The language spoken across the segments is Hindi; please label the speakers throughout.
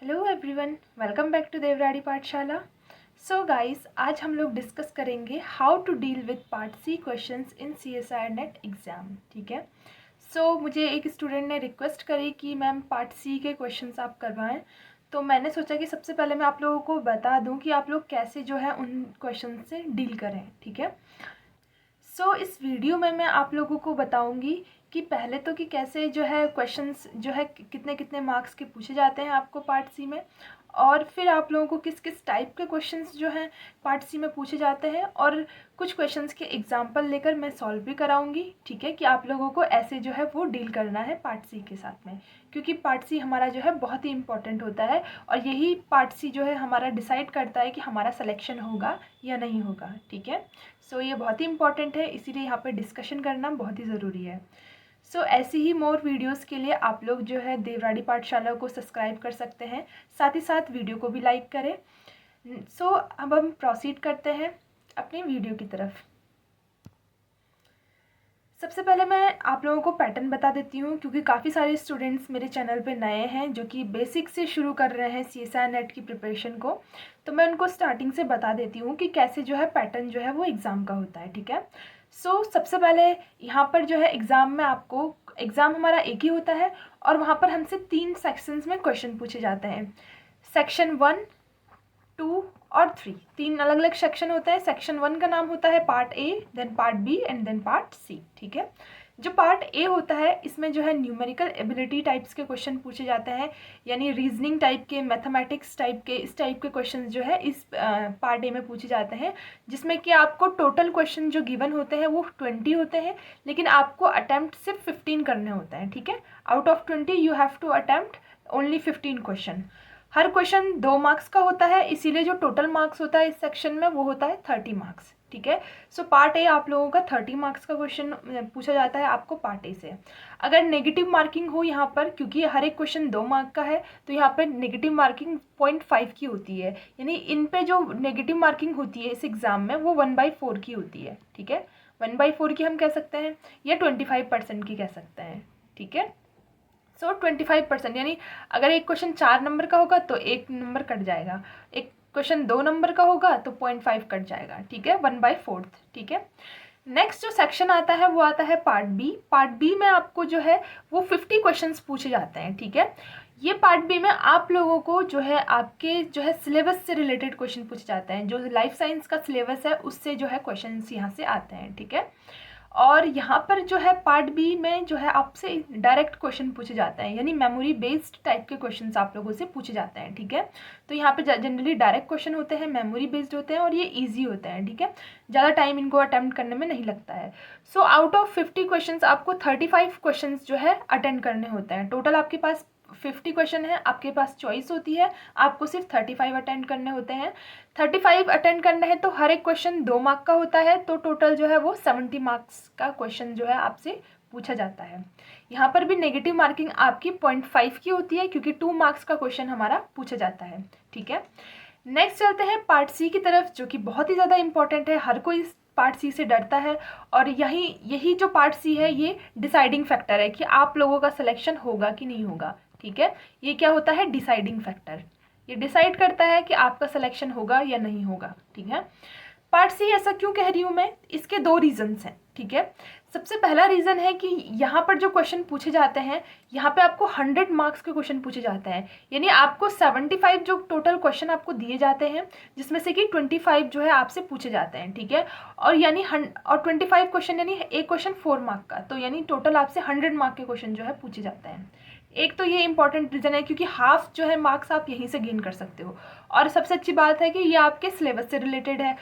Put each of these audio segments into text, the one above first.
Speaker 1: Hello everyone, welcome back to Devradi Pathshala. So guys, आज हम लोग डिस्कस करेंगे how to deal with part C questions in CSIR NET exam. ठीक है। मुझे एक स्टूडेंट ने रिक्वेस्ट करी कि मैम पार्ट सी के क्वेश्चंस आप करवाएं, तो मैंने सोचा कि सबसे पहले मैं आप लोगों को बता दूं कि आप लोग कैसे जो है उन क्वेश्चन से डील करें। ठीक है। इस वीडियो में मैं आप लोगों को बताऊंगी कि पहले तो कि कैसे जो है क्वेश्चंस जो है कितने कितने मार्क्स के पूछे जाते हैं आपको पार्ट सी में, और फिर आप लोगों को किस किस टाइप के क्वेश्चंस जो हैं पार्ट सी में पूछे जाते हैं, और कुछ क्वेश्चंस के एग्जांपल लेकर मैं सॉल्व भी कराऊंगी। ठीक है, कि आप लोगों को ऐसे जो है वो डील करना है पार्ट सी के साथ में, क्योंकि पार्ट सी हमारा जो है बहुत ही इंपॉर्टेंट होता है, और यही पार्ट सी जो है हमारा डिसाइड करता है कि हमारा सिलेक्शन होगा या नहीं होगा। ठीक है। ये बहुत ही इंपॉर्टेंट है, इसीलिए यहाँ पे डिस्कशन करना बहुत ही ज़रूरी है। ऐसी ही मोर वीडियोस के लिए आप लोग जो है देवराड़ी पाठशाला को सब्सक्राइब कर सकते हैं, साथ ही साथ वीडियो को भी लाइक करें। अब हम प्रोसीड करते हैं अपनी वीडियो की तरफ। सबसे पहले मैं आप लोगों को पैटर्न बता देती हूँ, क्योंकि काफ़ी सारे स्टूडेंट्स मेरे चैनल पे नए हैं जो कि बेसिक से शुरू कर रहे हैं CSIR नेट की प्रिपरेशन को, तो मैं उनको स्टार्टिंग से बता देती हूँ कि कैसे जो है पैटर्न जो है वो एग्ज़ाम का होता है। ठीक है। सबसे पहले यहाँ पर जो है एग्ज़ाम में आपको एग्ज़ाम हमारा एक ही होता है, और वहाँ पर हमसे 3 सेक्शंस में क्वेश्चन पूछे जाते हैं। सेक्शन 1, 2 और 3, 3 अलग अलग सेक्शन होते हैं। सेक्शन 1 का नाम होता है part A, then part B and then part C. ठीक है। जो पार्ट ए होता है इसमें जो है न्यूमेरिकल एबिलिटी टाइप्स के क्वेश्चन पूछे जाते हैं, यानी रीजनिंग टाइप के, मैथमेटिक्स टाइप के, इस टाइप के क्वेश्चन जो है इस पार्ट ए में पूछे जाते हैं, जिसमें कि आपको टोटल क्वेश्चन जो गिवन होते हैं वो 20 होते हैं, लेकिन आपको अटैम्प्ट सिर्फ 15 करने होते हैं। ठीक है। Out of 20 you have to attempt only 15 question. हर क्वेश्चन 2 मार्क्स का होता है, इसीलिए जो टोटल मार्क्स होता है इस सेक्शन में वो होता है 30 मार्क्स। ठीक है। पार्ट ए आप लोगों का 30 मार्क्स का क्वेश्चन पूछा जाता है आपको पार्ट ए से। अगर नेगेटिव मार्किंग हो यहाँ पर, क्योंकि हर एक क्वेश्चन 2 मार्क का है, तो यहाँ पर नेगेटिव मार्किंग 0.5 की होती है, यानी इन पे जो नेगेटिव मार्किंग होती है इस एग्ज़ाम में वो 1/4 की होती है। ठीक है। 1/4 की हम कह सकते हैं, या 25% की कह सकते हैं। ठीक है। 25%, यानी अगर एक क्वेश्चन 4 नंबर का होगा तो 1 नंबर कट जाएगा, एक क्वेश्चन 2 नंबर का होगा तो 0.5 कट जाएगा। ठीक है। 1/4। ठीक है। नेक्स्ट जो सेक्शन आता है वो आता है पार्ट बी। पार्ट बी में आपको जो है वो 50 क्वेश्चंस पूछे जाते हैं। ठीक है। ये पार्ट बी में आप लोगों को जो है आपके जो है सिलेबस से रिलेटेड क्वेश्चन पूछे जाते हैं, जो लाइफ साइंस का सिलेबस है उससे जो है क्वेश्चंस यहाँ से आते हैं। ठीक है। और यहाँ पर जो है पार्ट बी में जो है आपसे डायरेक्ट क्वेश्चन पूछे जाते हैं, यानी मेमोरी बेस्ड टाइप के क्वेश्चंस आप लोगों से पूछे जाते हैं। ठीक है। तो यहाँ पे जनरली डायरेक्ट क्वेश्चन होते हैं, मेमोरी बेस्ड होते हैं, और ये इजी होते हैं। ठीक है। ज़्यादा टाइम इनको अटेम्प्ट करने में नहीं लगता है। आउट ऑफ 50 क्वेश्चन आपको 35 क्वेश्चन जो है अटेंड करने होते हैं। टोटल आपके पास 50 क्वेश्चन है, आपके पास चॉइस होती है, आपको सिर्फ 35 अटेंड करने होते हैं। 35 अटेंड करना है तो हर एक क्वेश्चन 2 मार्क का होता है, तो टोटल जो है वो 70 मार्क्स का क्वेश्चन जो है आपसे पूछा जाता है। यहाँ पर भी नेगेटिव मार्किंग आपकी 0.5 की होती है, क्योंकि 2 मार्क्स का क्वेश्चन हमारा पूछा जाता है। ठीक है। नेक्स्ट चलते हैं पार्ट सी की तरफ, जो कि बहुत ही ज़्यादा इंपॉर्टेंट है। हर कोई पार्ट सी से डरता है, और यही जो पार्ट सी है ये डिसाइडिंग फैक्टर है कि आप लोगों का सिलेक्शन होगा कि नहीं होगा। ठीक है। ये क्या होता है? Deciding factor. ये डिसाइड करता है कि आपका सिलेक्शन होगा या नहीं होगा। ठीक है। पार्ट सी ऐसा क्यों कह रही हूँ मैं? इसके 2 रीजंस हैं। ठीक है। सबसे पहला रीज़न है कि यहाँ पर जो क्वेश्चन पूछे जाते हैं, यहाँ पे आपको 100 मार्क्स के क्वेश्चन पूछे जाते हैं, यानी आपको 75 जो टोटल क्वेश्चन आपको दिए जाते हैं, जिसमें से कि 25 जो है आपसे पूछे जाते हैं। ठीक है। और 25 क्वेश्चन, यानी एक क्वेश्चन 4 मार्क का, तो यानी टोटल आपसे 100 मार्क के क्वेश्चन जो है पूछे जाते हैं। एक तो ये इंपॉर्टेंट रीज़न है, क्योंकि हाफ जो है मार्क्स आप यहीं से गेन कर सकते हो, और सबसे अच्छी बात है कि ये आपके सिलेबस से रिलेटेड है,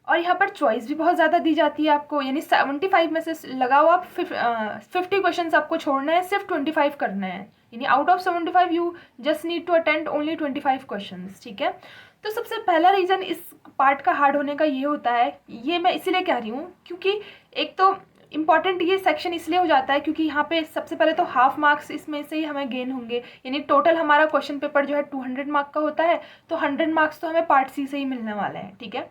Speaker 1: और यहाँ पर चॉइस भी बहुत ज़्यादा दी जाती है आपको, यानी 75 में से लगाओ आप 50 क्वेश्चन आपको छोड़ना है, सिर्फ 25 करना है, यानी out of 75 you just need to attend only 25 question. ठीक है। तो सबसे पहला रीज़न इस पार्ट का हार्ड होने का ये होता है, ये मैं इसीलिए कह रही हूँ क्योंकि एक तो इम्पॉर्टेंट ये सेक्शन इसलिए हो जाता है क्योंकि यहाँ पे सबसे पहले तो हाफ मार्क्स इसमें से ही हमें गेन होंगे, यानी टोटल हमारा क्वेश्चन पेपर जो है 200 मार्क का होता है, तो 100 मार्क्स तो हमें पार्ट सी से ही मिलने वाले हैं। ठीक है।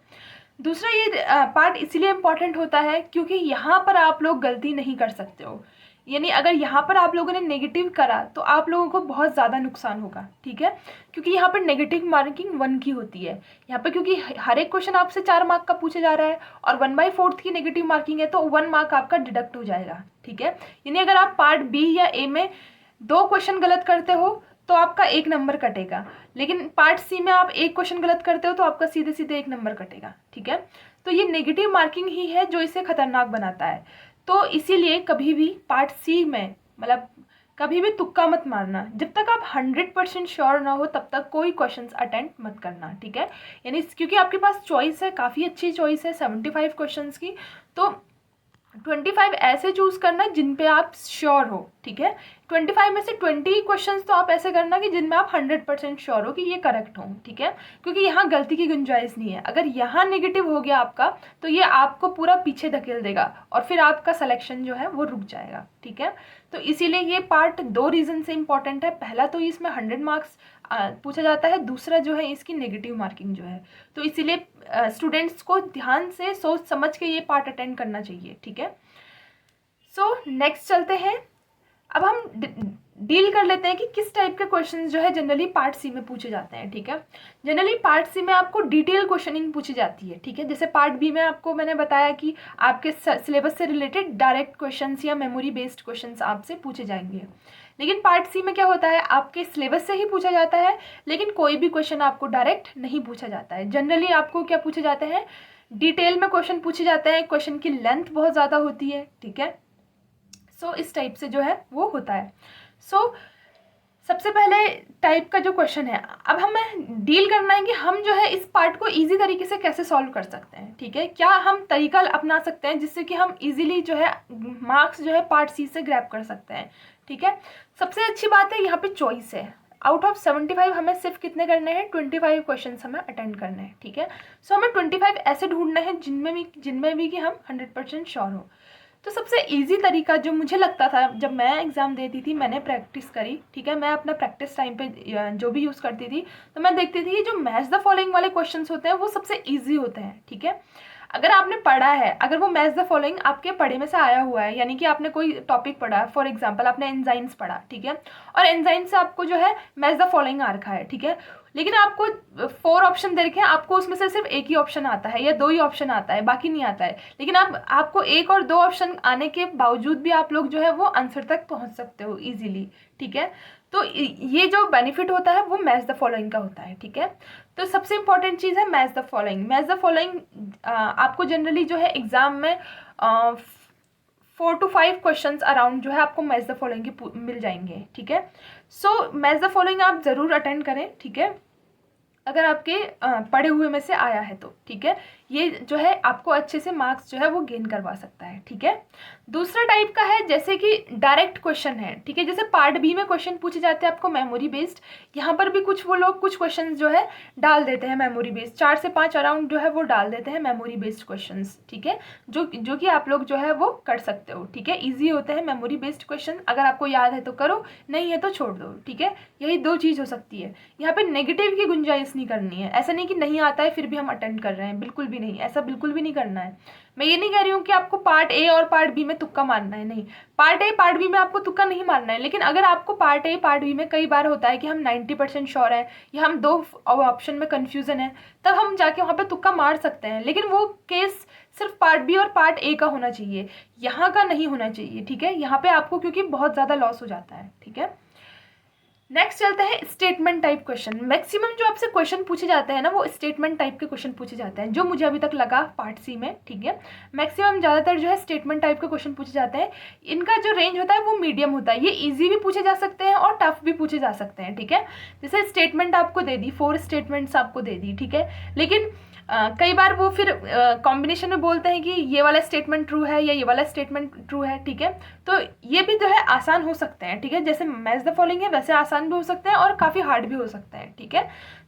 Speaker 1: दूसरा ये पार्ट इसलिए इम्पॉर्टेंट होता है क्योंकि यहाँ पर आप लोग गलती नहीं कर सकते हो, यानी अगर यहाँ पर आप लोगों ने नेगेटिव करा तो आप लोगों को बहुत ज़्यादा नुकसान होगा, ठीक है, क्योंकि यहाँ पर नेगेटिव मार्किंग 1 की होती है यहाँ पर, क्योंकि हर एक क्वेश्चन आपसे 4 मार्क का पूछा जा रहा है और 1/4 की नेगेटिव मार्किंग है, तो 1 मार्क आपका डिडक्ट हो जाएगा, ठीक है। यानी अगर आप पार्ट बी या ए में 2 क्वेश्चन गलत करते हो तो आपका 1 नंबर कटेगा, लेकिन पार्ट सी में आप 1 क्वेश्चन गलत करते हो तो आपका सीधे सीधे 1 नंबर कटेगा, ठीक है। तो ये नेगेटिव मार्किंग ही है जो इसे खतरनाक बनाता है। तो इसीलिए कभी भी पार्ट सी में मतलब कभी भी तुक्का मत मारना, जब तक आप 100% श्योर ना हो तब तक कोई क्वेश्चंस अटेम्प्ट मत करना, ठीक है। यानी क्योंकि आपके पास चॉइस है, काफ़ी अच्छी चॉइस है 75 क्वेश्चंस की, तो 25 ऐसे चूज करना जिन पे आप श्योर हो, ठीक है। 25 में से 20 क्वेश्चंस तो आप ऐसे करना कि जिनमें आप 100% श्योर हो कि ये करेक्ट हो, ठीक है, क्योंकि यहाँ गलती की गुंजाइश नहीं है। अगर यहाँ नेगेटिव हो गया आपका तो ये आपको पूरा पीछे धकेल देगा और फिर आपका सिलेक्शन जो है वो रुक जाएगा, ठीक है। तो इसीलिए ये पार्ट 2 रीज़न से इम्पॉर्टेंट है। पहला तो इसमें 100 मार्क्स पूछा जाता है, दूसरा जो है इसकी नेगेटिव मार्किंग जो है, तो इसीलिए स्टूडेंट्स को ध्यान से सोच समझ के ये पार्ट अटेंड करना चाहिए, ठीक है। सो नेक्स्ट चलते हैं। अब हम डील कर लेते हैं कि किस टाइप के क्वेश्चंस जो है जनरली पार्ट सी में पूछे जाते हैं, ठीक है। जनरली पार्ट सी में आपको डिटेल क्वेश्चनिंग पूछी जाती है, ठीक है। जैसे पार्ट बी में आपको मैंने बताया कि आपके सिलेबस से रिलेटेड डायरेक्ट क्वेश्चंस या मेमोरी बेस्ड क्वेश्चंस आपसे पूछे जाएंगे, लेकिन पार्ट सी में क्या होता है, आपके सिलेबस से ही पूछा जाता है, लेकिन कोई भी क्वेश्चन आपको डायरेक्ट नहीं पूछा जाता है। जनरली आपको क्या पूछे जाते हैं, डिटेल में क्वेश्चन पूछे जाते हैं, क्वेश्चन की लेंथ बहुत ज़्यादा होती है, ठीक है। सो इस टाइप से जो है वो होता है। सो सबसे पहले टाइप का जो क्वेश्चन है, अब हमें डील करना है कि हम जो है इस पार्ट को इजी तरीके से कैसे सॉल्व कर सकते हैं, ठीक है। क्या हम तरीका अपना सकते हैं जिससे कि हम इजीली जो है मार्क्स जो है पार्ट सी से ग्रैब कर सकते हैं, ठीक है। सबसे अच्छी बात है यहाँ पे चॉइस है। आउट ऑफ 75 हमें सिर्फ कितने करने हैं, 25 क्वेश्चन हमें अटेंड करने हैं, ठीक है। सो हमें 25 ऐसे ढूंढने हैं जिनमें भी कि हम 100% श्योर हो। तो सबसे इजी तरीका जो मुझे लगता था जब मैं एग्ज़ाम देती थी, मैंने प्रैक्टिस करी, ठीक है, मैं अपना प्रैक्टिस टाइम पे जो भी यूज़ करती थी, तो मैं देखती थी जो मैच द फॉलोइंग वाले क्वेश्चंस होते हैं वो सबसे इजी होते हैं, ठीक है। अगर आपने पढ़ा है, अगर वो मैच द फॉलोइंग आपके पढ़े में से आया हुआ है, यानी कि आपने कोई टॉपिक पढ़ा, फॉर एग्जांपल आपने एंजाइम्स पढ़ा, ठीक है, और एंजाइम से आपको जो है मैच द फॉलोइंग आ रखा है, ठीक है, लेकिन आपको 4 ऑप्शन दे रखे हैं, आपको उसमें से सिर्फ एक ही ऑप्शन आता है या 2 ही ऑप्शन आता है, बाकी नहीं आता है, लेकिन आपको 1 और 2 ऑप्शन आने के बावजूद भी आप लोग जो है वो आंसर तक पहुंच सकते हो ईजिली, ठीक है। तो ये जो बेनिफिट होता है वो मैच द फॉलोइंग का होता है, ठीक है। तो सबसे इंपॉर्टेंट चीज़ है match the following. Match the following आपको जनरली जो है एग्जाम में 4 to 5 क्वेश्चन अराउंड जो है आपको मैच द फॉलोइंग के मिल जाएंगे, ठीक है। सो मैच द फॉलोइंग आप ज़रूर अटेंड करें, ठीक है, अगर आपके पढ़े हुए में से आया है तो, ठीक है। ये जो है आपको अच्छे से मार्क्स जो है वो गेन करवा सकता है, ठीक है। दूसरा टाइप का है जैसे कि डायरेक्ट क्वेश्चन है, ठीक है, जैसे पार्ट बी में क्वेश्चन पूछे जाते हैं आपको मेमोरी बेस्ड, यहाँ पर भी वो लोग कुछ क्वेश्चन जो है डाल देते हैं मेमोरी बेस्ड, 4 से 5 अराउंड जो है वो डाल देते हैं मेमोरी बेस्ड क्वेश्चन, ठीक है, जो कि आप लोग जो है वो कर सकते हो, ठीक है। ईजी होते हैं मेमोरी बेस्ड क्वेश्चन, अगर आपको याद है तो करो, नहीं है तो छोड़ दो, ठीक है। यही 2 चीज़ हो सकती है, यहाँ पे नेगेटिव की गुंजाइश नहीं करनी है। ऐसा नहीं कि नहीं आता है फिर भी हम अटेंड कर रहे हैं, बिल्कुल भी नहीं, ऐसा बिल्कुल भी नहीं करना है। मैं ये नहीं कह रही हूँ कि आपको पार्ट ए और पार्ट बी में तुक्का मारना है, नहीं, पार्ट ए पार्ट बी में आपको तुक्का नहीं मारना है, लेकिन अगर आपको पार्ट ए पार्ट बी में कई बार होता है कि हम 90% श्योर हैं या हम 2 ऑप्शन में कन्फ्यूजन है, तब हम जाके वहाँ पे तुक्का मार सकते हैं, लेकिन वो केस सिर्फ पार्ट बी और पार्ट ए का होना चाहिए, यहाँ का नहीं होना चाहिए, ठीक है। यहाँ पे आपको क्योंकि बहुत ज़्यादा लॉस हो जाता है, ठीक है। नेक्स्ट चलते हैं स्टेटमेंट टाइप क्वेश्चन। मैक्सिमम जो आपसे क्वेश्चन पूछे जाते हैं ना वो स्टेटमेंट टाइप के क्वेश्चन पूछे जाते हैं, जो मुझे अभी तक लगा पार्ट सी में, ठीक है। मैक्सिमम ज़्यादातर जो है स्टेटमेंट टाइप के क्वेश्चन पूछे जाते हैं। इनका जो रेंज होता है वो मीडियम होता है, ये ईजी भी पूछे जा सकते हैं और टफ भी पूछे जा सकते हैं, ठीक है। जैसे स्टेटमेंट आपको दे दी, 4 स्टेटमेंट्स आपको दे दी, ठीक है, लेकिन कई बार वो फिर कॉम्बिनेशन में बोलते हैं कि ये वाला स्टेटमेंट ट्रू है या ये वाला स्टेटमेंट ट्रू है, ठीक है। तो ये भी जो है आसान हो सकते हैं, ठीक है, जैसे मैच द फॉलोइंग है वैसे आसान भी हो सकते हैं और काफ़ी हार्ड भी हो सकते हैं, ठीक है।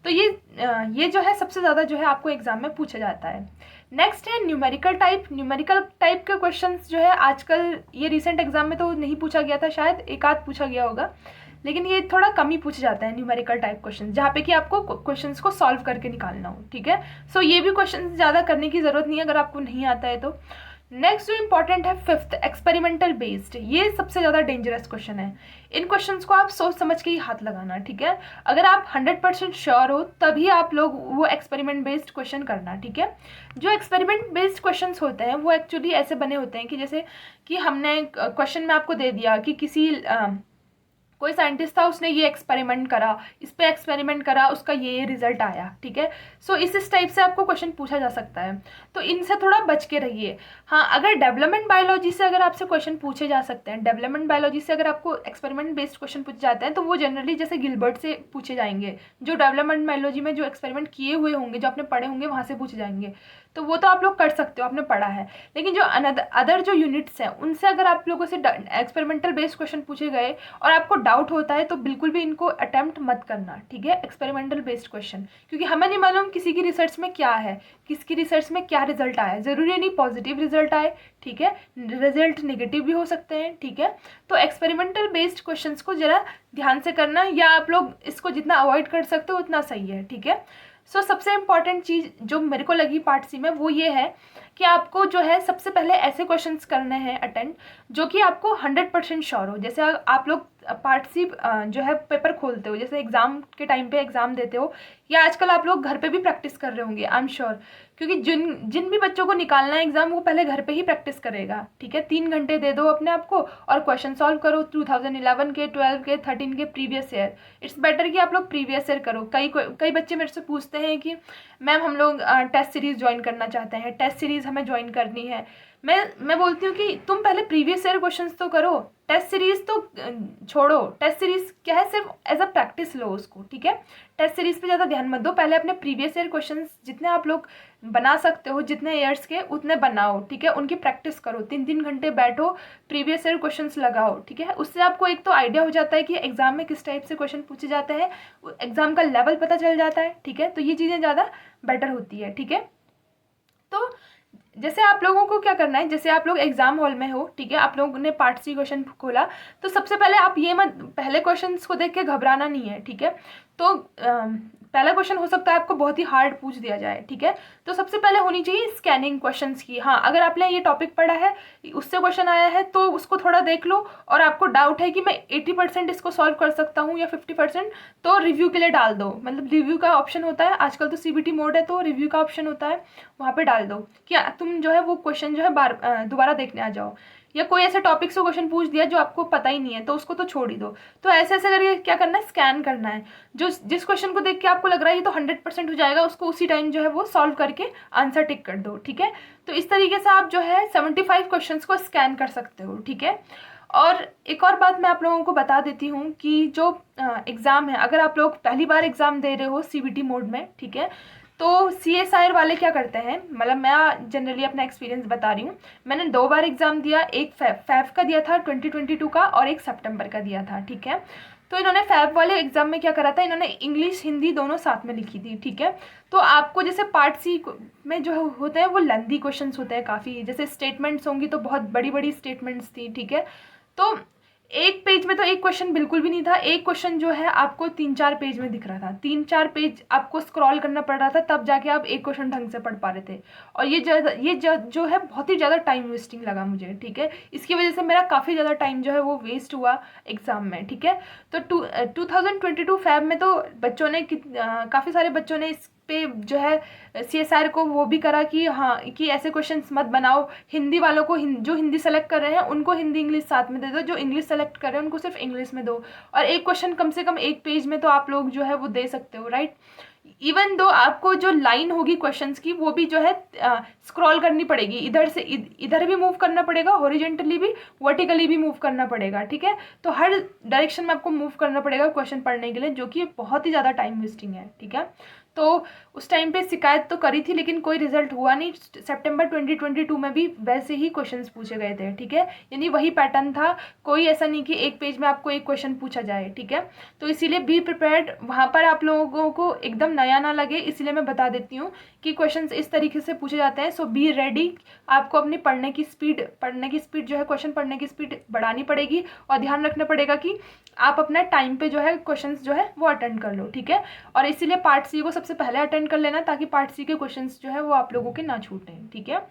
Speaker 1: तो ये जो है सबसे ज़्यादा जो है आपको एग्जाम में पूछा जाता है। नेक्स्ट है न्यूमेरिकल टाइप। न्यूमेरिकल टाइप के क्वेश्चंस जो है आजकल ये रिसेंट एग्जाम में तो नहीं पूछा गया था, शायद एक आध पूछा गया होगा, लेकिन ये थोड़ा कम ही पूछे जाता है न्यूमेरिकल टाइप क्वेश्चन, जहाँ पे कि आपको क्वेश्चंस को सॉल्व करके निकालना हो, ठीक है। सो ये भी क्वेश्चन ज़्यादा करने की ज़रूरत नहीं है अगर आपको नहीं आता है तो। नेक्स्ट जो इंपॉर्टेंट है फिफ्थ, एक्सपेरिमेंटल बेस्ड। ये सबसे ज़्यादा डेंजरस क्वेश्चन है। इन क्वेश्चंस को आप सोच समझ के ही हाथ लगाना, ठीक है। अगर आप 100% श्योर हो तभी आप लोग वो एक्सपेरिमेंट बेस्ड क्वेश्चन करना, ठीक है। जो एक्सपेरिमेंट बेस्ड क्वेश्चंस होते हैं वो एक्चुअली ऐसे बने होते हैं कि जैसे कि हमने क्वेश्चन में आपको दे दिया कि किसी कोई साइंटिस्ट था, उसने ये एक्सपेरिमेंट करा, इस पे एक्सपेरिमेंट करा, उसका ये रिजल्ट आया, ठीक है। सो इस टाइप से आपको क्वेश्चन पूछा जा सकता है, तो इनसे थोड़ा बच के रहिए। हाँ, अगर डेवलपमेंट बायोलॉजी से अगर आपसे क्वेश्चन पूछे जा सकते हैं, डेवलपमेंट बायोलॉजी से अगर आपको एक्सपेरिमेंट बेस्ड क्वेश्चन पूछे जाते हैं तो वो जनरली जैसे गिलबर्ट से पूछे जाएंगे, जो डेवलपमेंट बायोलॉजी में जो एक्सपेरिमेंट किए हुए होंगे, जो आपने पढ़े होंगे, वहाँ से पूछे जाएंगे। तो वो तो आप लोग कर सकते हो, आपने पढ़ा है। लेकिन जो अदर जो यूनिट्स हैं उनसे अगर आप लोगों से एक्सपेरिमेंटल बेस्ड क्वेश्चन पूछे गए और आपको डाउट होता है तो बिल्कुल भी इनको अटेम्प्ट मत करना, ठीक है, एक्सपेरिमेंटल बेस्ड क्वेश्चन। क्योंकि हमें नहीं मालूम किसी की रिसर्च में क्या है, किसकी रिसर्च में क्या रिजल्ट आया। ज़रूरी नहीं पॉजिटिव रिजल्ट आए, ठीक है, रिजल्ट नेगेटिव भी हो सकते हैं, ठीक है। तो एक्सपेरिमेंटल बेस्ड क्वेश्चंस को ज़रा ध्यान से करना, या आप लोग इसको जितना अवॉइड कर सकते हो उतना सही है, ठीक है। सो सबसे इम्पॉर्टेंट चीज़ जो मेरे को लगी पार्ट सी में वो ये है कि आपको जो है सबसे पहले ऐसे क्वेश्चंस करने हैं अटेंड जो कि आपको 100% श्योर हो। जैसे आप लोग पार्ट सी जो है पेपर खोलते हो, जैसे एग्ज़ाम के टाइम पे एग्ज़ाम देते हो, या आजकल आप लोग घर पे भी प्रैक्टिस कर रहे होंगे, आई एम श्योर। क्योंकि जिन भी बच्चों को निकालना है एग्ज़ाम वो पहले घर पे ही प्रैक्टिस करेगा, ठीक है। 3 घंटे दे दो अपने आप को और क्वेश्चन सॉल्व करो 2011 के, 12 के, 13 के प्रीवियस ईयर। इट्स बेटर कि आप लोग प्रीवियस ईयर करो। कई बच्चे मेरे से पूछते हैं कि मैम हम लोग टेस्ट सीरीज़ ज्वाइन करना चाहते हैं, टेस्ट सीरीज़ हमें ज्वाइन करनी है। मैं बोलती हूँ कि तुम पहले प्रीवियस ईयर क्वेश्चंस तो करो, टेस्ट सीरीज़ तो छोड़ो। टेस्ट सीरीज़ क्या है, सिर्फ एज अ प्रैक्टिस लो उसको, ठीक है। टेस्ट सीरीज़ पे ज़्यादा ध्यान मत दो, पहले अपने प्रीवियस ईयर क्वेश्चंस जितने आप लोग बना सकते हो, जितने ईयर्स के उतने बनाओ, ठीक है। उनकी प्रैक्टिस करो, 3 घंटे बैठो, प्रीवियस ईयर क्वेश्चंस लगाओ, ठीक है। उससे आपको एक तो आइडिया हो जाता है कि एग्जाम में किस टाइप से क्वेश्चन पूछे जाते हैं, एग्जाम का लेवल पता चल जाता है, ठीक है। तो ये चीज़ें ज़्यादा बेटर होती है, ठीक है। तो जैसे आप लोगों को क्या करना है, जैसे आप लोग एग्जाम हॉल में हो, ठीक है, आप लोगों ने पार्ट सी क्वेश्चन खोला, तो सबसे पहले आप ये मत, पहले क्वेश्चंस को देख के घबराना नहीं है, ठीक है। तो पहला क्वेश्चन हो सकता है आपको बहुत ही हार्ड पूछ दिया जाए, ठीक है। तो सबसे पहले होनी चाहिए स्कैनिंग क्वेश्चंस की। हाँ, अगर आपने ये टॉपिक पढ़ा है, उससे क्वेश्चन आया है तो उसको थोड़ा देख लो, और आपको डाउट है कि मैं 80% इसको सॉल्व कर सकता हूँ या 50%, तो रिव्यू के लिए डाल दो। मतलब रिव्यू का ऑप्शन होता है, आजकल तो CBT मोड है तो रिव्यू का ऑप्शन होता है, वहाँ पे डाल दो कि तुम जो है वो क्वेश्चन जो है दोबारा देखने आ जाओ। या कोई ऐसे टॉपिक से क्वेश्चन पूछ दिया जो आपको पता ही नहीं है तो उसको तो छोड़ ही दो। तो ऐसे ऐसे करके क्या करना है, स्कैन करना है। जिस क्वेश्चन को देख के आपको लग रहा है ये तो 100% हो जाएगा, उसको उसी टाइम जो है वो सॉल्व करके आंसर टिक कर दो, ठीक है। तो इस तरीके से आप जो है 75 क्वेश्चन को स्कैन कर सकते हो, ठीक है। और एक और बात मैं आप लोगों को बता देती हूँ कि जो एग्ज़ाम है, अगर आप लोग पहली बार एग्ज़ाम दे रहे हो CBT मोड में, ठीक है, तो CSIR वाले क्या करते हैं, मतलब मैं जनरली अपना एक्सपीरियंस बता रही हूँ। मैंने 2 बार एग्ज़ाम दिया, एक फैब का दिया था 2022 का, और एक सितंबर का दिया था, ठीक है। तो इन्होंने फैब वाले एग्ज़ाम में क्या करा था, इन्होंने इंग्लिश हिंदी दोनों साथ में लिखी थी, ठीक है। तो आपको जैसे पार्ट सी में जो होते हैं वो लेंथी क्वेश्चंस होते हैं काफ़ी, जैसे स्टेटमेंट्स होंगी तो बहुत बड़ी बड़ी स्टेटमेंट्स थी, ठीक है। तो एक पेज में तो एक क्वेश्चन बिल्कुल भी नहीं था, एक क्वेश्चन जो है आपको 3-4 पेज में दिख रहा था, 3-4 पेज आपको स्क्रॉल करना पड़ रहा था, तब जाके आप एक क्वेश्चन ढंग से पढ़ पा रहे थे। और जो है बहुत ही ज़्यादा टाइम वेस्टिंग लगा मुझे, ठीक है। इसकी वजह से मेरा काफ़ी ज़्यादा टाइम जो है वो वेस्ट हुआ एग्ज़ाम में, ठीक है। तो 2022 फैब में तो बच्चों ने काफ़ी सारे बच्चों ने इस पे जो है CSIR को वो भी करा कि हाँ, कि ऐसे क्वेश्चंस मत बनाओ। हिंदी वालों को जो हिंदी सेलेक्ट कर रहे हैं उनको हिंदी इंग्लिश साथ में दे दो, जो इंग्लिश सेलेक्ट कर रहे हैं उनको सिर्फ इंग्लिश में दो, और एक क्वेश्चन कम से कम एक पेज में तो आप लोग जो है वो दे सकते हो, राइट। इवन दो आपको जो लाइन होगी क्वेश्चंस की वो भी जो है स्क्रॉल करनी पड़ेगी, इधर से इधर भी मूव करना पड़ेगा, हॉरिजॉन्टली भी वर्टिकली भी मूव करना पड़ेगा, ठीक है। तो हर डायरेक्शन में आपको मूव करना पड़ेगा क्वेश्चन पढ़ने के लिए, जो कि बहुत ही ज़्यादा टाइम वेस्टिंग है, ठीक है। तो उस टाइम पे शिकायत तो करी थी लेकिन कोई रिजल्ट हुआ नहीं। सितंबर 2022 में भी वैसे ही क्वेश्चंस पूछे गए थे, ठीक है। यानी वही पैटर्न था, कोई ऐसा नहीं कि एक पेज में आपको एक क्वेश्चन पूछा जाए, ठीक है। तो इसीलिए बी प्रिपेयर्ड, वहाँ पर आप लोगों को एकदम नया ना लगे, इसलिए मैं बता देती हूँ कि क्वेश्चंस इस तरीके से पूछे जाते हैं। सो बी रेडी, आपको अपनी पढ़ने की स्पीड जो है, क्वेश्चन पढ़ने की स्पीड बढ़ानी पड़ेगी, और ध्यान रखना पड़ेगा कि आप अपना टाइम पे जो है क्वेश्चंस जो है वो अटेंड कर लो, ठीक है। और इसीलिए पार्ट सी को सबसे पहले अटेंड कर लेना, ताकि पार्ट सी के क्वेश्चंस जो है वो आप लोगों के ना छूटें, ठीक है।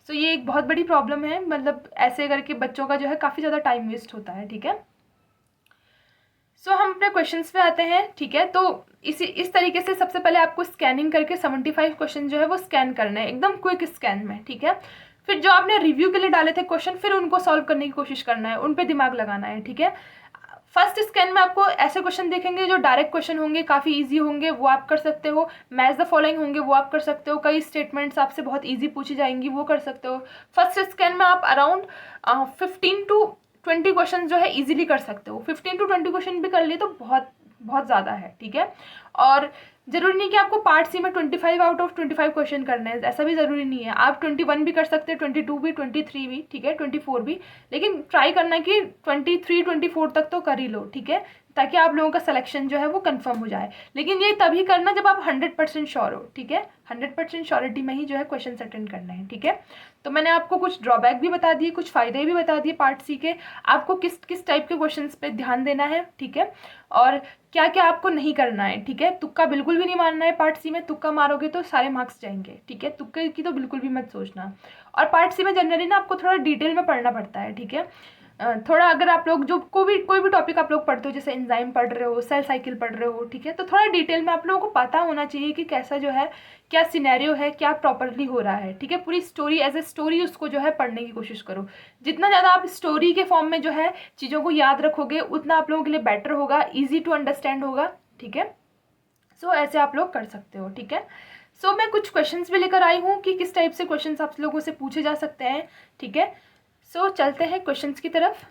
Speaker 1: सो ये एक बहुत बड़ी प्रॉब्लम है, मतलब ऐसे करके बच्चों का जो है काफ़ी ज़्यादा टाइम वेस्ट होता है, ठीक है। सो हम अपने क्वेश्चंस पे आते हैं, ठीक है। तो इस तरीके से सबसे पहले आपको स्कैनिंग करके 75 क्वेश्चन जो है वो स्कैन करना है, एकदम क्विक स्कैन में, ठीक है। फिर जो आपने रिव्यू के लिए डाले थे क्वेश्चन, फिर उनको सॉल्व करने की कोशिश करना है, उन पे दिमाग लगाना है, ठीक है। फर्स्ट स्कैन में आपको ऐसे क्वेश्चन देखेंगे जो डायरेक्ट क्वेश्चन होंगे, काफ़ी इजी होंगे, वो आप कर सकते हो। मैच द फॉलोइंग होंगे, वो आप कर सकते हो। कई स्टेटमेंट्स आपसे बहुत इजी पूछी जाएंगी, वो कर सकते हो। फर्स्ट स्कैन में आप अराउंड 15 टू 20 क्वेश्चन जो है इजीली कर सकते हो। 15 टू 20 क्वेश्चन भी कर लिए तो बहुत बहुत ज़्यादा है, ठीक है। और जरूरी नहीं कि आपको पार्ट सी में 25 आउट ऑफ 25 क्वेश्चन करने हैं, ऐसा भी ज़रूरी नहीं है। आप 21 भी कर सकते हैं, 22 भी, 23 भी, ठीक है, 24 भी। लेकिन ट्राई करना कि 23, 24 तक तो कर ही लो, ठीक है, ताकि आप लोगों का सिलेक्शन जो है वो कंफर्म हो जाए। लेकिन ये तभी करना जब आप 100% श्योर हो, ठीक है। 100% श्योरिटी में ही जो है क्वेश्चन अटेंड करना है, ठीक है। तो मैंने आपको कुछ ड्रॉबैक भी बता दिए, कुछ फ़ायदे भी बता दिए पार्ट सी के, आपको किस किस टाइप के क्वेश्चन पे ध्यान देना है, ठीक है, और क्या क्या आपको नहीं करना है, ठीक है। तुक्का बिल्कुल भी नहीं मारना है पार्ट सी में, तुक्का मारोगे तो सारे मार्क्स जाएंगे, ठीक है। तुक्के की तो बिल्कुल भी मत सोचना। और पार्ट सी में जनरली ना आपको थोड़ा डिटेल में पढ़ना पड़ता है, ठीक है। थोड़ा अगर आप लोग जो कोई भी टॉपिक आप लोग पढ़ते हो, जैसे एंजाइम पढ़ रहे हो, सेल साइकिल पढ़ रहे हो, ठीक है, तो थोड़ा डिटेल में आप लोगों को पता होना चाहिए कि कैसा जो है, क्या सिनेरियो है, क्या प्रॉपरली हो रहा है, ठीक है। पूरी स्टोरी एज ए स्टोरी उसको जो है पढ़ने की कोशिश करो। जितना ज़्यादा आप स्टोरी के फॉर्म में जो है चीज़ों को याद रखोगे, उतना आप लोगों के लिए बेटर होगा, ईजी टू अंडरस्टैंड होगा, ठीक है। सो ऐसे आप लोग कर सकते हो, ठीक है। सो मैं कुछ क्वेश्चंस भी लेकर आई हूँ कि किस टाइप से क्वेश्चंस आप लोगों से पूछे जा सकते हैं, ठीक है। सो चलते हैं क्वेश्चंस की तरफ।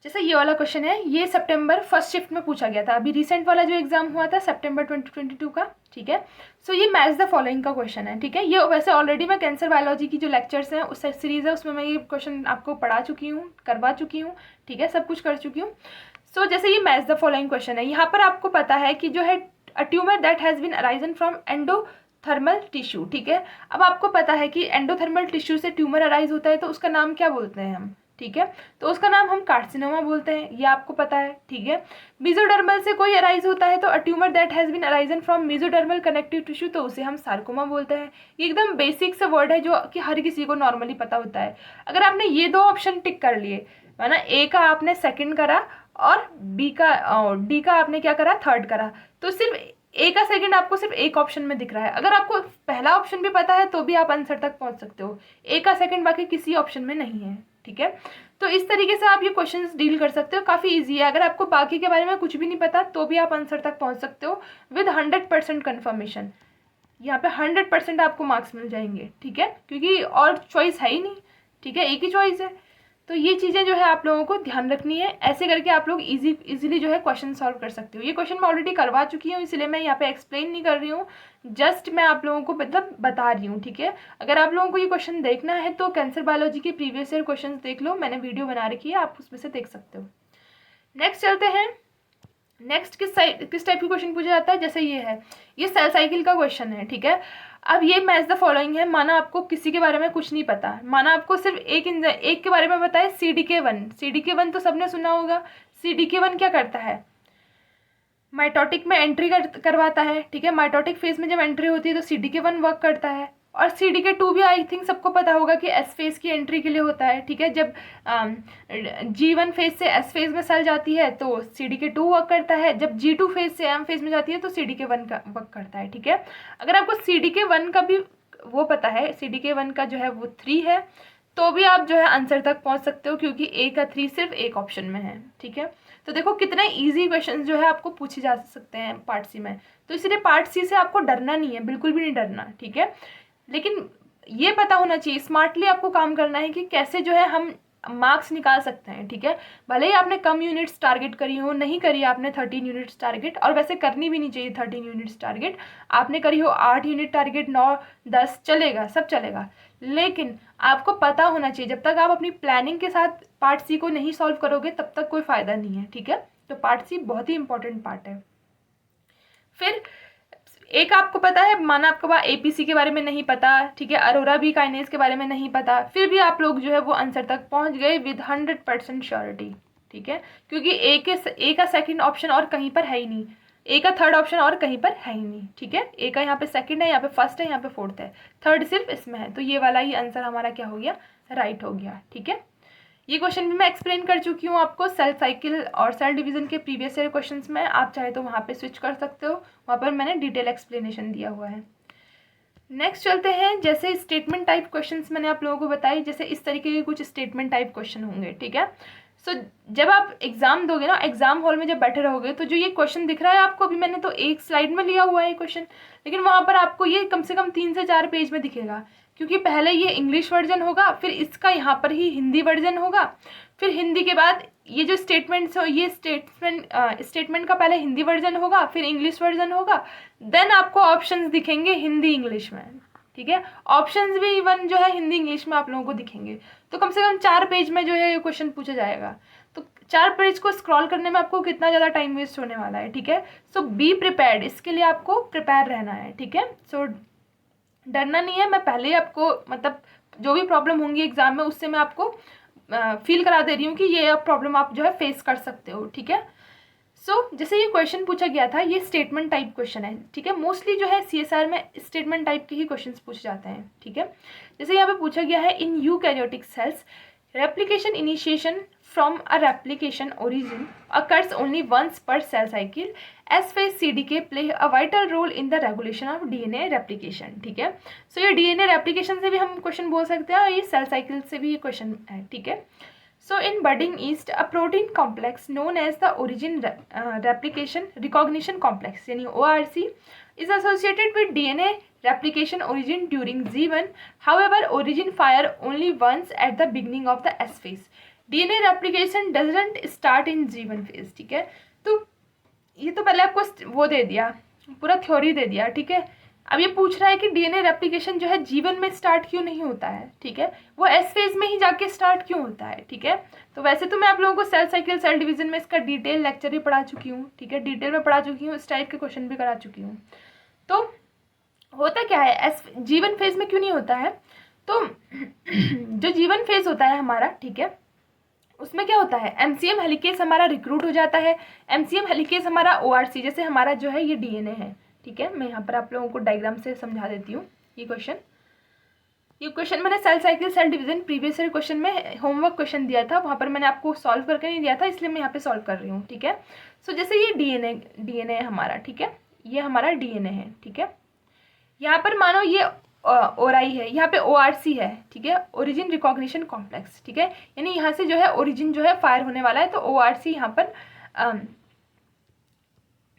Speaker 1: जैसे ये वाला क्वेश्चन है, ये सितंबर फर्स्ट शिफ्ट में पूछा गया था, अभी रिसेंट वाला जो एग्जाम हुआ था सितंबर 2022 का, ठीक है। सो ये मैच द फॉलोइंग का क्वेश्चन है, ठीक है। ये वैसे ऑलरेडी मैं कैंसर बायोलॉजी की जो लेक्चर्स हैं उस सीरीज है, उसमें मैं ये क्वेश्चन आपको पढ़ा चुकी हूँ, करवा चुकी हूँ, ठीक है, सब कुछ कर चुकी हूँ। सो जैसे ये मैच द फॉलोइंग क्वेश्चन है, यहाँ पर आपको पता है कि जो है a tumour that has been arisen from endothermal tissue, ठीक है। अब आपको पता है कि एंडोथर्मल टिश्यू से ट्यूमर अराइज होता है तो उसका नाम क्या बोलते हैं हम, ठीक है। तो उसका नाम हम कार्सिनोमा बोलते हैं, ये आपको पता है, ठीक है। मेसोडर्मल से कोई अराइज होता है तो a tumour that has been arisen from mesodermal connective tissue, तो उसे हम सार्कोमा बोलते हैं। ये एकदम बेसिक सा वर्ड है जो कि हर किसी को नॉर्मली पता होता है। अगर आपने ये दो ऑप्शन टिक कर लिए, माना ए का आपने सेकंड करा और डी का आपने क्या करा, थर्ड करा, तो सिर्फ ए का सेकंड आपको सिर्फ एक ऑप्शन में दिख रहा है। अगर आपको पहला ऑप्शन भी पता है तो भी आप आंसर तक पहुंच सकते हो, ए का सेकंड बाकी किसी ऑप्शन में नहीं है, ठीक है। तो इस तरीके से आप ये क्वेश्चंस डील कर सकते हो, काफ़ी इजी है। अगर आपको बाकी के बारे में कुछ भी नहीं पता तो भी आप आंसर तक पहुंच सकते हो विद 100% कन्फर्मेशन। यहाँ पे 100% आपको मार्क्स मिल जाएंगे, ठीक है, क्योंकि और चॉइस है ही नहीं, ठीक है, एक ही चॉइस है। तो ये चीज़ें जो है आप लोगों को ध्यान रखनी है, ऐसे करके आप लोग इजीली जो है क्वेश्चन सॉल्व कर सकते हो। ये क्वेश्चन मैं ऑलरेडी करवा चुकी हूँ, इसलिए मैं यहाँ पे एक्सप्लेन नहीं कर रही हूँ, जस्ट मैं आप लोगों को मतलब बता रही हूँ, ठीक है। अगर आप लोगों को ये क्वेश्चन देखना है तो कैंसर बायोलॉजी के प्रीवियस ईयर क्वेश्चन देख लो, मैंने वीडियो बना रखी है, आप उसमें से देख सकते हो। नेक्स्ट चलते हैं। नेक्स्ट किस टाइप की क्वेश्चन पूछा जाता है, जैसे ये सेल साइकिल का क्वेश्चन है, ठीक है। अब ये मैच द फॉलोइंग है, माना आपको किसी के बारे में कुछ नहीं पता, माना आपको सिर्फ एक के बारे में पता है, CDK1। CDK1 तो सबने सुना होगा। CDK1 क्या करता है, माइटोटिक में एंट्री करवाता है, ठीक है। माइटोटिक फेज में जब एंट्री होती है तो CDK1 वर्क करता है। और CDK2 भी आई थिंक सबको पता होगा कि S फेज की एंट्री के लिए होता है, ठीक है। जब G1 फेज से S फेज में सेल जाती है तो CDK2 वर्क करता है, जब G2 फेज से M फेज में जाती है तो CDK1 का वर्क करता है, ठीक है। अगर आपको CDK1 का भी वो पता है, CDK1 का जो है वो 3 है, तो भी आप जो है आंसर तक पहुंच सकते हो, क्योंकि ए का 3 सिर्फ एक ऑप्शन में है, ठीक है। तो देखो कितने इजी क्वेश्चन जो है आपको पूछे जा सकते हैं पार्ट सी में, तो इसलिए पार्ट सी से आपको डरना नहीं है, बिल्कुल भी नहीं डरना, ठीक है। लेकिन ये पता होना चाहिए, स्मार्टली आपको काम करना है कि कैसे जो है हम मार्क्स निकाल सकते हैं, ठीक है। भले ही आपने कम यूनिट्स टारगेट करी हो, नहीं करी आपने 13 यूनिट्स टारगेट, और वैसे करनी भी नहीं चाहिए 13 यूनिट्स टारगेट, आपने करी हो 8 यूनिट टारगेट, 9, 10 चलेगा, सब चलेगा। लेकिन आपको पता होना चाहिए, जब तक आप अपनी प्लानिंग के साथ पार्ट सी को नहीं सॉल्व करोगे तब तक कोई फ़ायदा नहीं है, ठीक है। तो पार्ट सी बहुत ही इंपॉर्टेंट पार्ट है। फिर एक आपको पता है, माना आपको APC के बारे में नहीं पता, ठीक है, अरोरा बी काइनेज के बारे में नहीं पता, फिर भी आप लोग जो है वो आंसर तक पहुंच गए विद 100% श्योरिटी, ठीक है, क्योंकि ए का सेकंड ऑप्शन और कहीं पर है ही नहीं। ए का थर्ड ऑप्शन और कहीं पर है ही नहीं, ठीक है। ए का यहाँ पे सेकंड है, यहाँ पे फर्स्ट है, यहाँ पे फोर्थ है, थर्ड सिर्फ इसमें है, तो ये वाला ही आंसर हमारा क्या हो गया, राइट हो गया, ठीक है। ये क्वेश्चन भी मैं एक्सप्लेन कर चुकी हूँ आपको सेल साइकिल और सेल डिवीजन के प्रीवियस ईयर क्वेश्चंस में, आप चाहे तो वहाँ पे स्विच कर सकते हो, वहाँ पर मैंने डिटेल एक्सप्लेनेशन दिया हुआ है। नेक्स्ट चलते हैं, जैसे स्टेटमेंट टाइप क्वेश्चंस मैंने आप लोगों को बताई, जैसे इस तरीके के कुछ स्टेटमेंट टाइप क्वेश्चन होंगे, ठीक है। सो जब आप एग्जाम दोगे ना, एग्जाम हॉल में जब बैठे रहोगे, तो जो ये क्वेश्चन दिख रहा है आपको, अभी मैंने तो एक स्लाइड में लिया हुआ है ये क्वेश्चन, लेकिन वहाँ पर आपको ये कम से कम 3 से 4 पेज में दिखेगा, क्योंकि पहले ये इंग्लिश वर्जन होगा, फिर इसका यहाँ पर ही हिंदी वर्जन होगा, फिर हिंदी के बाद ये जो स्टेटमेंट्स हो, ये स्टेटमेंट का पहले हिंदी वर्जन होगा, फिर इंग्लिश वर्जन होगा, देन आपको ऑप्शंस दिखेंगे हिंदी इंग्लिश में, ठीक है। ऑप्शंस भी इवन जो है हिंदी इंग्लिश में आप लोगों को दिखेंगे, तो कम से कम 4 पेज में जो है ये क्वेश्चन पूछा जाएगा, तो 4 पेज को स्क्रॉल करने में आपको कितना ज़्यादा टाइम वेस्ट होने वाला है, ठीक है। सो बी प्रिपेयर्ड, इसके लिए आपको प्रिपेयर रहना है, ठीक है। सो डरना नहीं है, मैं पहले ही आपको मतलब जो भी प्रॉब्लम होंगी एग्जाम में उससे मैं आपको फील करा दे रही हूँ कि ये प्रॉब्लम आप जो है फेस कर सकते हो, ठीक है। जैसे ये क्वेश्चन पूछा गया था, ये स्टेटमेंट टाइप क्वेश्चन है, ठीक है। मोस्टली जो है सीएसआर में स्टेटमेंट टाइप के ही क्वेश्चंस पूछे जाते हैं, ठीक है। जैसे यहाँ पे पूछा गया है, in eukaryotic cells replication initiation from a replication origin occurs only once per cell cycle. S phase CDK play a vital role in the regulation of DNA replication, ठीक है। ये DNA replication से भी हम क्वेश्चन बोल सकते हैं, और ये सेल साइकिल से भी ये क्वेश्चन है, ठीक है। In budding yeast, a protein complex known as the origin replication recognition complex यानी ORC is associated with DNA replication origin during G1. However, origin fire only once at the beginning of the S phase. DNA replication doesn't start in G1 phase, ठीक है। तो ये तो पहले आपको वो दे दिया, पूरा थ्योरी दे दिया, ठीक है। अब ये पूछ रहा है कि डीएनए रेप्लिकेशन जो है जीवन में स्टार्ट क्यों नहीं होता है, ठीक है, वो एस फेज में ही जाके स्टार्ट क्यों होता है, ठीक है। तो वैसे तो मैं आप लोगों को सेल साइकिल सेल डिवीजन में इसका डिटेल लेक्चर भी पढ़ा चुकी हूँ, ठीक है, डिटेल में पढ़ा चुकी हूँ, इस टाइप के क्वेश्चन भी करा चुकी हूँ। तो होता क्या है, एस जीवन फेज में क्यों नहीं होता है, तो जो जीवन फेज होता है हमारा, ठीक है, उसमें क्या होता है, एमसीएम हेलिकेज हमारा रिक्रूट हो जाता है। एमसीएम हेलिकेज हमारा ओआरसी, जैसे हमारा जो है ये डीएनए है, ठीक है। मैं यहाँ पर आप लोगों को डायग्राम से समझा देती हूँ। ये क्वेश्चन मैंने cell cycle cell division previous year question में होमवर्क क्वेश्चन दिया था, वहाँ पर मैंने आपको सॉल्व करके नहीं दिया था, इसलिए मैं यहाँ पे सॉल्व कर रही हूँ, ठीक है। जैसे ये डीएनए है हमारा, ठीक है, ये हमारा डीएनए है, ठीक है। यहाँ पर मानो ये ओराई है, यहाँ पे ओआरसी है, ठीक है, ओरिजिन रिकॉग्निशन कॉम्प्लेक्स, ठीक है, यानी यहाँ से जो है ओरिजिन जो है फायर होने वाला है, तो ओआरसी यहाँ पर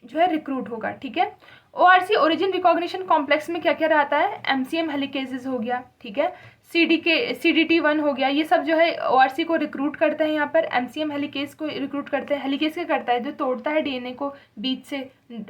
Speaker 1: जो है रिक्रूट होगा, ठीक है। ओआरसी ओरिजिन रिकॉग्निशन कॉम्प्लेक्स में क्या क्या रहता है, एमसीएम हेलिकेजेस हो गया, ठीक है, CDT1 हो गया, ये सब जो है ओआरसी को रिक्रूट करते हैं, यहाँ पर एमसीएम हेलिकेज को रिक्रूट करते हैं। हेलिकेज क्या करता है, जो तोड़ता है डीएनए को बीच से,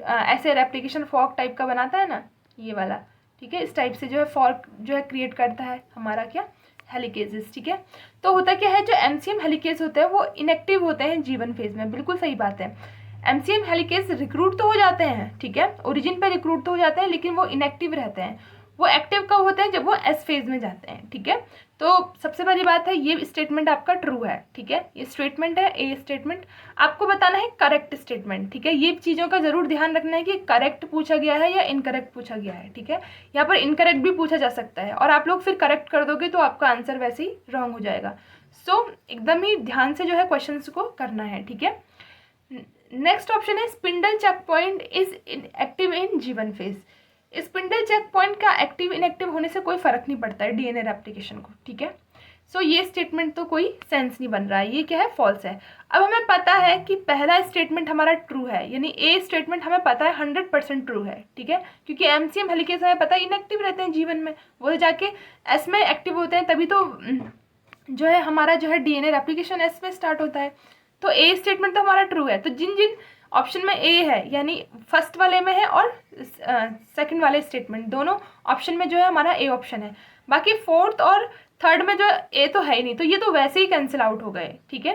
Speaker 1: ऐसे रेप्लिकेशन फॉर्क टाइप का बनाता है ना, ये वाला, ठीक है, इस टाइप से जो है फॉर्क जो है क्रिएट करता है हमारा क्या, हेलिकेजेस, ठीक है। तो होता क्या है, जो एमसीएम हेलिकेज होते हैं वो इनएक्टिव होते हैं जीवन फेज में, बिल्कुल सही बात है। एमसीएम हेलिकेज रिक्रूट तो हो जाते हैं, ठीक है, ओरिजिन पे रिक्रूट तो हो जाते हैं, लेकिन वो इनएक्टिव रहते हैं। वो एक्टिव कब होते हैं, जब वो एस फेज में जाते हैं, ठीक है। तो सबसे बड़ी बात है, ये स्टेटमेंट आपका ट्रू है, ठीक है, ये स्टेटमेंट है, ए स्टेटमेंट। आपको बताना है करेक्ट स्टेटमेंट, ठीक है। ये चीज़ों का जरूर ध्यान रखना है कि करेक्ट पूछा गया है या इनकरेक्ट पूछा गया है, ठीक है। यहाँ पर इनकरेक्ट भी पूछा जा सकता है, और आप लोग फिर करेक्ट कर दोगे तो आपका आंसर वैसे ही रॉन्ग हो जाएगा। एकदम ही ध्यान से जो है क्वेश्चन को करना है, ठीक है। नेक्स्ट ऑप्शन है, spindle check point is active in G one phase. Spindle check point का एक्टिव इनएक्टिव होने से कोई फर्क नहीं पड़ता है डीएनए रेप्लिकेशन को, ठीक है। ये स्टेटमेंट तो कोई सेंस नहीं बन रहा है, ये क्या है, फॉल्स है। अब हमें पता है कि पहला स्टेटमेंट हमारा ट्रू है, यानी ए स्टेटमेंट हमें पता है 100% ट्रू है, ठीक है, क्योंकि एमसीएम हेलिकेज हमें पता है इनएक्टिव रहते हैं जीवन में, वो जाके एस में एक्टिव होते हैं, तभी तो जो है हमारा जो है डीएनए रेप्लिकेशन एस में स्टार्ट होता है। तो ए स्टेटमेंट तो हमारा ट्रू है। तो जिन जिन ऑप्शन में ए है, यानी फर्स्ट वाले में है और सेकंड वाले स्टेटमेंट, दोनों ऑप्शन में जो है हमारा ए ऑप्शन है। बाकी फोर्थ और थर्ड में जो ए तो है ही नहीं, तो ये तो वैसे ही कैंसिल आउट हो गए, ठीक है।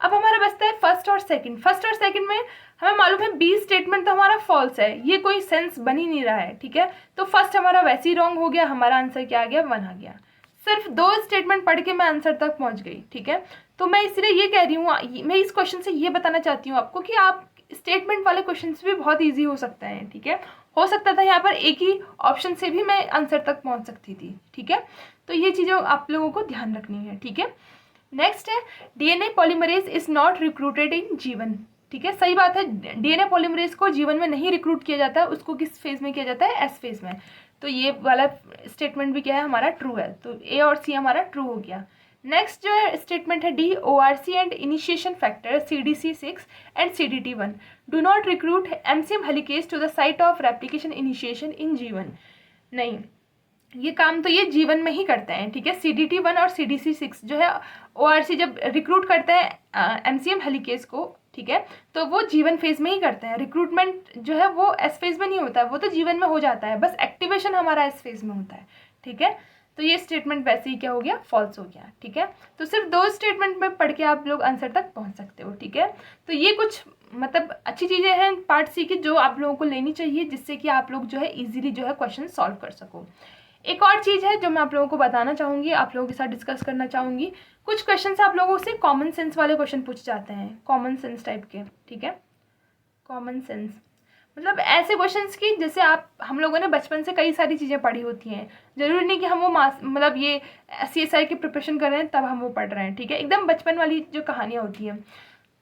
Speaker 1: अब हमारा बचता है फर्स्ट और सेकंड। फर्स्ट और सेकंड में हमें मालूम है बी स्टेटमेंट तो हमारा फॉल्स है, ये कोई सेंस बन ही नहीं रहा है, ठीक है। तो फर्स्ट हमारा वैसे ही रॉन्ग हो गया, हमारा आंसर क्या आ गया, 1 आ गया। सिर्फ 2 स्टेटमेंट पढ़ के मैं आंसर तक पहुंच गई, ठीक है। तो मैं इसलिए ये कह रही हूँ, मैं इस क्वेश्चन से ये बताना चाहती हूँ आपको कि आप स्टेटमेंट वाले क्वेश्चंस भी बहुत ईजी हो सकते हैं, ठीक है। हो सकता था यहाँ पर एक ही ऑप्शन से भी मैं आंसर तक पहुँच सकती थी, ठीक है। तो ये चीज़ें आप लोगों को ध्यान रखनी है, ठीक है। नेक्स्ट है DNA polymerase is not recruited इन जीवन, ठीक है, सही बात है। डीएनए पॉलीमरेज को जीवन में नहीं रिक्रूट किया जाता है, उसको किस फेज में किया जाता है, एस फेज में। तो ये वाला स्टेटमेंट भी क्या है हमारा, ट्रू है। तो ए और सी हमारा ट्रू हो गया। नेक्स्ट जो है स्टेटमेंट है D, ORC and initiation factor CDC6 and CDT1 do not recruit MCM helicase to the site of replication initiation in जीवन। नहीं, ये काम तो ये जीवन में ही करते हैं, ठीक है। CDT1 और CDC6 जो है ORC जब रिक्रूट करते हैं एमसीएम हेलिकेज को, ठीक है, तो वो जीवन फेज में ही करते हैं। रिक्रूटमेंट जो है वो एस फेज में नहीं होता है, वो तो जीवन में हो जाता है, बस एक्टिवेशन हमारा एस फेज में होता है, ठीक है। तो ये स्टेटमेंट वैसे ही क्या हो गया, फॉल्स हो गया, ठीक है। तो सिर्फ दो स्टेटमेंट में पढ़ के आप लोग आंसर तक पहुंच सकते हो, ठीक है। तो ये कुछ मतलब अच्छी चीज़ें हैं पार्ट सी की जो आप लोगों को लेनी चाहिए, जिससे कि आप लोग जो है इजीली जो है क्वेश्चन सॉल्व कर सको। एक और चीज़ है जो मैं आप लोगों को बताना चाहूँगी, आप लोगों के साथ डिस्कस करना चाहूँगी। कुछ क्वेश्चन आप लोगों से कॉमन सेंस वाले क्वेश्चन पूछ जाते हैं, कॉमन सेंस टाइप के, ठीक है। कॉमन सेंस मतलब ऐसे क्वेश्चंस की जैसे हम लोगों ने बचपन से कई सारी चीज़ें पढ़ी होती हैं। जरूरी नहीं कि हम वो मतलब ये CSI की प्रिपरेशन कर रहे हैं तब हम वो पढ़ रहे हैं, ठीक है। एकदम बचपन वाली जो कहानियाँ होती हैं,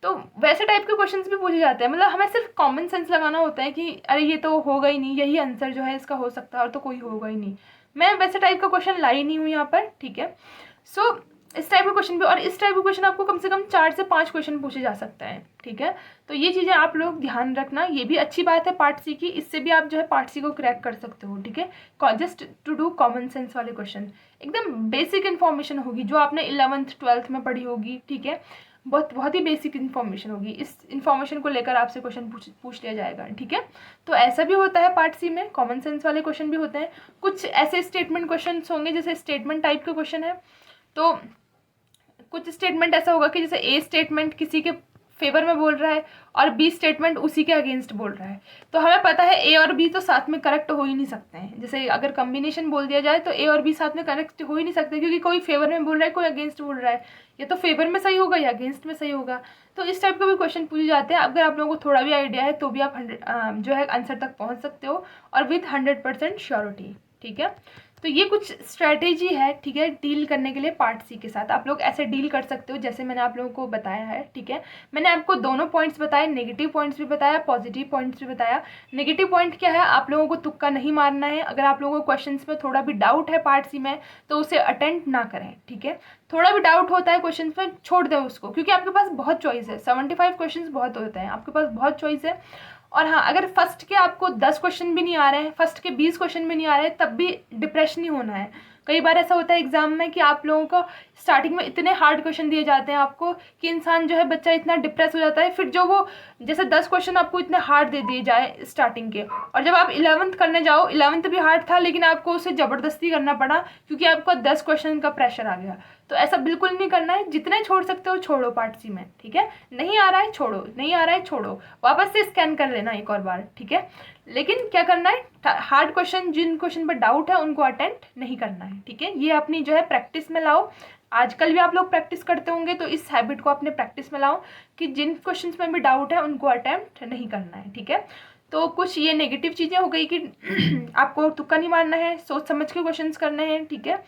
Speaker 1: तो वैसे टाइप के क्वेश्चंस भी पूछे जाते हैं। मतलब हमें सिर्फ कॉमन सेंस लगाना होता है कि अरे ये तो होगा ही नहीं, यही आंसर जो है इसका हो सकता है और तो कोई होगा ही नहीं। मैं वैसे टाइप का क्वेश्चन लाई नहीं हूँ यहाँ पर, ठीक है। सो इस टाइप के क्वेश्चन भी, और इस टाइप के क्वेश्चन आपको कम से कम 4 से 5 क्वेश्चन पूछे जा सकते हैं, ठीक है। तो ये चीज़ें आप लोग ध्यान रखना, ये भी अच्छी बात है पार्ट सी की, इससे भी आप जो है पार्ट सी को क्रैक कर सकते हो, ठीक है। Just to do common sense वाले क्वेश्चन, एकदम बेसिक इन्फॉर्मेशन होगी जो आपने 11th 12th में पढ़ी होगी, ठीक है। बहुत ही बेसिक इन्फॉर्मेशन होगी, इस इन्फॉर्मेशन को लेकर आपसे क्वेश्चन पूछ लिया जाएगा, ठीक है। तो ऐसा भी होता है पार्ट सी में, कॉमन सेंस वाले क्वेश्चन भी होते हैं। कुछ ऐसे स्टेटमेंट क्वेश्चन होंगे जैसे स्टेटमेंट टाइप के क्वेश्चन है, तो कुछ स्टेटमेंट ऐसा होगा कि जैसे ए स्टेटमेंट किसी के फेवर में बोल रहा है और बी स्टेटमेंट उसी के अगेंस्ट बोल रहा है। तो हमें पता है ए और बी तो साथ में करेक्ट हो ही नहीं सकते हैं। जैसे अगर कम्बिनेशन बोल दिया जाए तो ए और बी साथ में करेक्ट हो ही नहीं सकते, क्योंकि कोई फेवर में बोल रहा है, कोई अगेंस्ट बोल रहा है। या तो फेवर में सही होगा या अगेंस्ट में सही होगा। तो इस टाइप के भी क्वेश्चन पूछे जाते हैं। अगर आप लोगों को थोड़ा भी आइडिया है तो भी आप जो है आंसर तक पहुँच सकते हो, और विथ 100% श्योरिटी, ठीक है। तो ये कुछ स्ट्रैटेजी है, ठीक है, डील करने के लिए पार्ट सी के साथ। आप लोग ऐसे डील कर सकते हो जैसे मैंने आप लोगों को बताया है, ठीक है। मैंने आपको दोनों पॉइंट्स बताए, नेगेटिव पॉइंट्स भी बताया, पॉजिटिव पॉइंट्स भी बताया। नेगेटिव पॉइंट क्या है, आप लोगों को तुक्का नहीं मारना है। अगर आप लोगों को क्वेश्चंस में थोड़ा भी डाउट है पार्ट सी में तो उसे अटेम्प्ट ना करें, ठीक है। थोड़ा भी डाउट होता है क्वेश्चन में, छोड़ दें उसको, क्योंकि आपके पास बहुत चॉइस है। 75 क्वेश्चन बहुत होते हैं, आपके पास बहुत चॉइस है। और हाँ, अगर फर्स्ट के आपको 10 क्वेश्चन भी नहीं आ रहे हैं, फर्स्ट के 20 क्वेश्चन भी नहीं आ रहे हैं, तब भी डिप्रेशन नहीं होना है। कई बार ऐसा होता है एग्जाम में कि आप लोगों को स्टार्टिंग में इतने हार्ड क्वेश्चन दिए जाते हैं आपको कि इंसान जो है बच्चा इतना डिप्रेस हो जाता है। फिर जो वो जैसे 10 क्वेश्चन आपको इतने हार्ड दे दिए जाए स्टार्टिंग के, और जब आप 11th करने जाओ, 11th भी हार्ड था लेकिन आपको उसे ज़बरदस्ती करना पड़ा क्योंकि आपको 10 क्वेश्चन का प्रेशर आ गया। तो ऐसा बिल्कुल नहीं करना है। जितने छोड़ सकते हो छोड़ो पार्ट सी में, ठीक है। नहीं आ रहा है छोड़ो, नहीं आ रहा है छोड़ो, वापस से स्कैन कर लेना एक और बार, ठीक है। लेकिन क्या करना है, हार्ड क्वेश्चन, जिन क्वेश्चन पर डाउट है उनको अटेम्प्ट नहीं करना है, ठीक है। ये अपनी जो है प्रैक्टिस में लाओ। आजकल भी आप लोग प्रैक्टिस करते होंगे तो इस हैबिट को अपने प्रैक्टिस में लाओ कि जिन क्वेश्चंस में भी डाउट है उनको अटेम्प्ट नहीं करना है, ठीक है। तो कुछ ये नेगेटिव चीज़ें हो गई कि आपको तुक्का नहीं मारना है, सोच समझ के क्वेश्चंस करने हैं, ठीक है।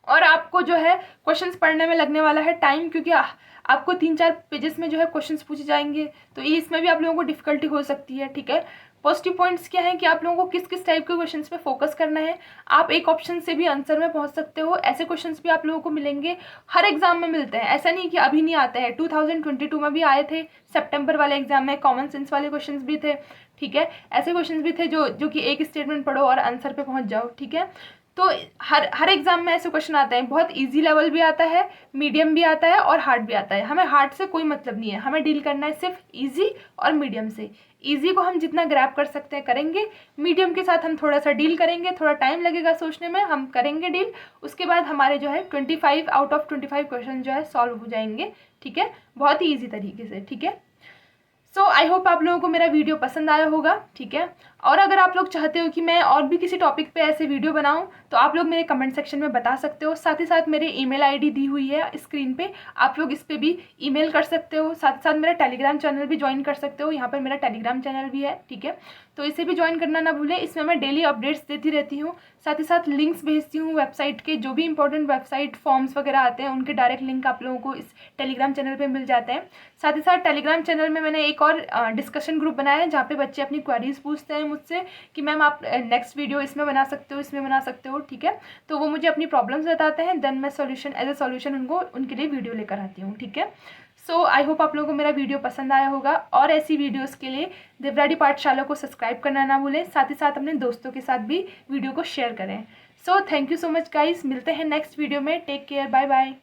Speaker 1: और आपको जो है क्वेश्चंस पढ़ने में लगने वाला है टाइम, क्योंकि आपको 3-4 पेजेस में जो है क्वेश्चंस पूछे जाएंगे, तो इसमें भी आप लोगों को डिफिकल्टी हो सकती है, ठीक है। पॉजिटिव पॉइंट्स क्या है कि आप लोगों को किस किस टाइप के क्वेश्चंस पे फोकस करना है। आप एक ऑप्शन से भी आंसर में पहुंच सकते हो। ऐसे क्वेश्चंस भी आप लोगों को मिलेंगे, हर एग्जाम में मिलते हैं। ऐसा नहीं कि अभी नहीं आते हैं, 2022 में भी आए थे, सितंबर वाले एग्जाम में कॉमन सेंस वाले क्वेश्चंस भी थे, ठीक है। ऐसे क्वेश्चंस भी थे जो कि एक स्टेटमेंट पढ़ो और आंसर पे पहुंच जाओ, ठीक है। तो हर एग्जाम में ऐसे क्वेश्चन आते हैं। बहुत इजी लेवल भी आता है, मीडियम भी आता है और हार्ड भी आता है। हमें हार्ड से कोई मतलब नहीं है, हमें डील करना है सिर्फ इजी और मीडियम से। इजी को हम जितना ग्रैब कर सकते हैं करेंगे, मीडियम के साथ हम थोड़ा सा डील करेंगे, थोड़ा टाइम लगेगा सोचने में, हम करेंगे डील। उसके बाद हमारे जो है 25 आउट ऑफ 25 क्वेश्चन जो है सॉल्व हो जाएंगे, ठीक है, बहुत ही ईजी तरीके से, ठीक है। सो आई होप आप लोगों को मेरा वीडियो पसंद आया होगा, ठीक है। और अगर आप लोग चाहते हो कि मैं और भी किसी टॉपिक पे ऐसे वीडियो बनाऊं तो आप लोग मेरे कमेंट सेक्शन में बता सकते हो। साथ ही साथ मेरी ईमेल आईडी दी हुई है स्क्रीन पे, आप लोग इस पर भी ईमेल कर सकते हो। साथ साथ मेरा टेलीग्राम चैनल भी ज्वाइन कर सकते हो, यहाँ पर मेरा टेलीग्राम चैनल भी है, ठीक है। तो इसे भी ज्वाइन करना ना भूलें, इसमें मैं डेली अपडेट्स देती रहती हूँ। साथ ही साथ लिंक्स भेजती हूँ वेबसाइट के, जो भी इंपॉर्टेंट वेबसाइट फॉर्म्स वगैरह आते हैं उनके डायरेक्ट लिंक आप लोगों को इस टेलीग्राम चैनल पे मिल जाते हैं। साथ ही साथ टेलीग्राम चैनल में मैंने एक और डिस्कशन ग्रुप बनाया है जहाँ पे बच्चे अपनी क्वेरीज पूछते हैं मुझसे कि मैम आप नेक्स्ट वीडियो इसमें बना सकते हो, इसमें बना सकते हो, ठीक है। तो वो मुझे अपनी प्रॉब्लम्स बताते हैं, देन मैं सॉल्यूशन एज ए सॉल्यूशन उनके लिए वीडियो लेकर आती हूँ, ठीक है। सो आई होप आप लोगों को मेरा वीडियो पसंद आया होगा, और ऐसी वीडियोस के लिए देवराडी पाठशाला को सब्सक्राइब करना ना भूलें। साथ ही साथ अपने दोस्तों के साथ भी वीडियो को शेयर करें। So thank you so much guys, मिलते हैं नेक्स्ट वीडियो में। Take care, bye bye.